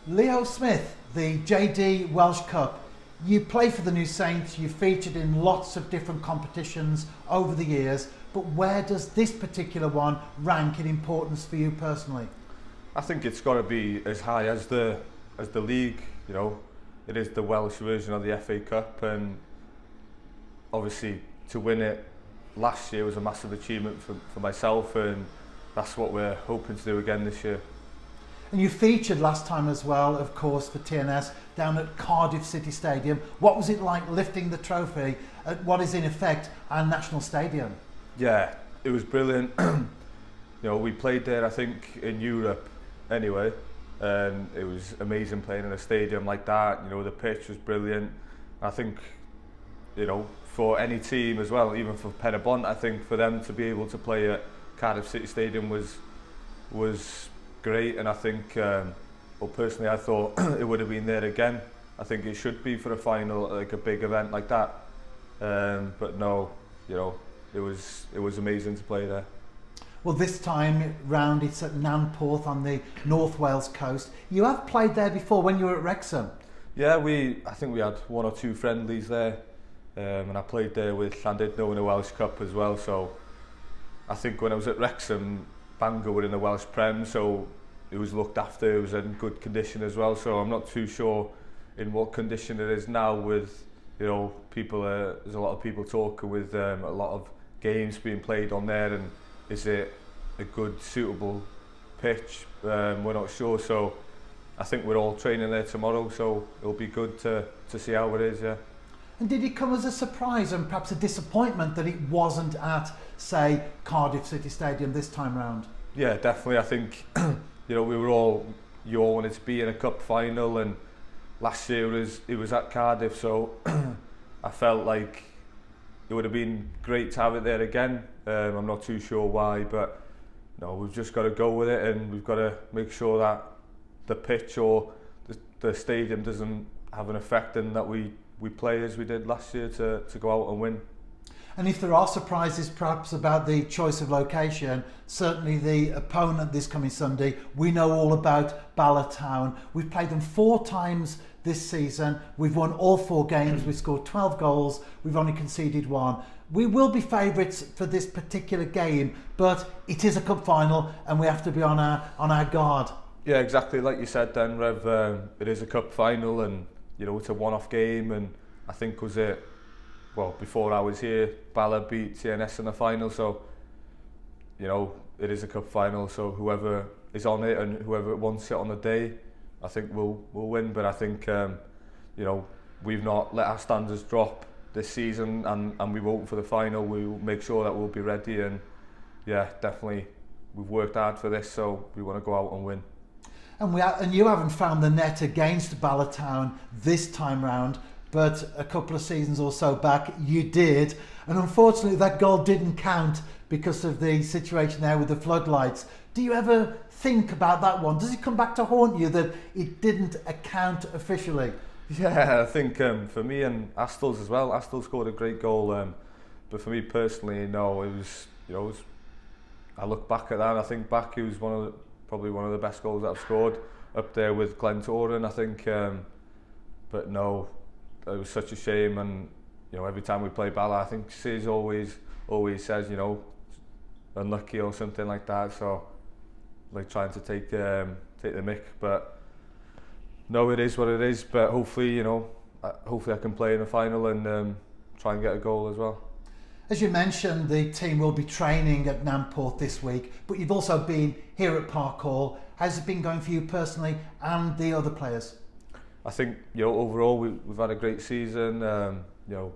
Leo Smith, the JD Welsh Cup. You play for the New Saints, you featured in lots of different competitions over the years, but where does this particular one rank in importance for you personally? I think it's got to be as high as the league. You know, it is the Welsh version of the FA Cup, and obviously to win it last year was a massive achievement for myself, and that's what we're hoping to do again this year. And you featured last time as well, of course, for TNS down at Cardiff City Stadium. What was it like lifting the trophy at what is in effect our national stadium? Yeah, it was brilliant. You know, we played there, I think, in Europe anyway, and it was amazing playing in a stadium like that. You know, the pitch was brilliant. I think, you know, for any team as well, even for Penabont, I think for them to be able to play at Cardiff City Stadium was great, and I think, well, personally, I thought it would have been there again. I think it should be for a final, like a big event like that. But no, you know, it was amazing to play there. Well, this time round it's at Nantporth on the North Wales coast. You have played there before when you were at Wrexham. Yeah, I think we had 1 or 2 friendlies there, and I played there with Llandudno in the Welsh Cup as well. So I think when I was at Wrexham, Bangor were in the Welsh Prem, so it was looked after, it was in good condition as well. So I'm not too sure in what condition it is now with, you know, people, there's a lot of people talking with a lot of games being played on there, and is it a good, suitable pitch? We're not sure, so I think we're all training there tomorrow, so it'll be good to see how it is, yeah. And did it come as a surprise and perhaps a disappointment that it wasn't at, say, Cardiff City Stadium this time round? Yeah, definitely. I think, you know, you all wanted to be in a cup final, and last year it was at Cardiff, so I felt like it would have been great to have it there again. I'm not too sure why, but no, we've just got to go with it, and we've got to make sure that the pitch or the stadium doesn't have an effect, and that we play as we did last year to go out and win. And if there are surprises perhaps about the choice of location, certainly the opponent this coming Sunday, we know all about Bala Town. We've played them 4 times this season. We've won all 4 games. We've scored 12 goals. We've only conceded 1. We will be favourites for this particular game, but it is a cup final and we have to be on our guard. Yeah, exactly. Like you said then, Rev, it is a cup final, and you know, it's a one-off game, and I think before I was here, Bala beat TNS in the final, so you know, it is a cup final, so whoever is on it and whoever wants it on the day, I think will win. But I think you know, we've not let our standards drop this season, and we won't for the final. We'll make sure that we'll be ready, and yeah, definitely we've worked hard for this, so we want to go out and win. And you haven't found the net against Bala Town this time round, but a couple of seasons or so back you did, and unfortunately that goal didn't count because of the situation there with the floodlights. Do you ever think about that one? Does it come back to haunt you that it didn't account officially? Yeah, I think for me and Astel's as well. Astel scored a great goal, but for me personally, no, it was, you know, I look back at that and I think back, it was probably one of the best goals that I've scored, up there with Glenn Toran, I think. But no, it was such a shame, and you know, every time we play Bala, I think Sis always says, you know, unlucky or something like that. So like trying to take the mick, but no, it is what it is. But hopefully, you know, hopefully I can play in the final and try and get a goal as well. As you mentioned, the team will be training at Nantporth this week, but you've also been here at Park Hall. How's it been going for you personally and the other players? I think, you know, overall we've had a great season. You know,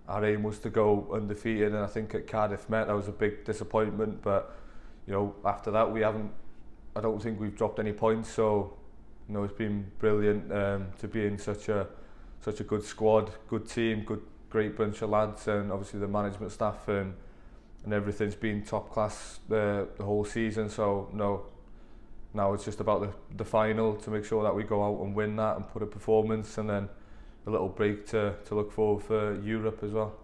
our aim was to go undefeated, and I think at Cardiff Met that was a big disappointment. But you know, after that I don't think we've dropped any points. So you know, it's been brilliant to be in such a good squad, good team, great bunch of lads, and obviously the management staff and everything's been top class the whole season. So no, now it's just about the final, to make sure that we go out and win that and put a performance, and then a little break to look forward for Europe as well.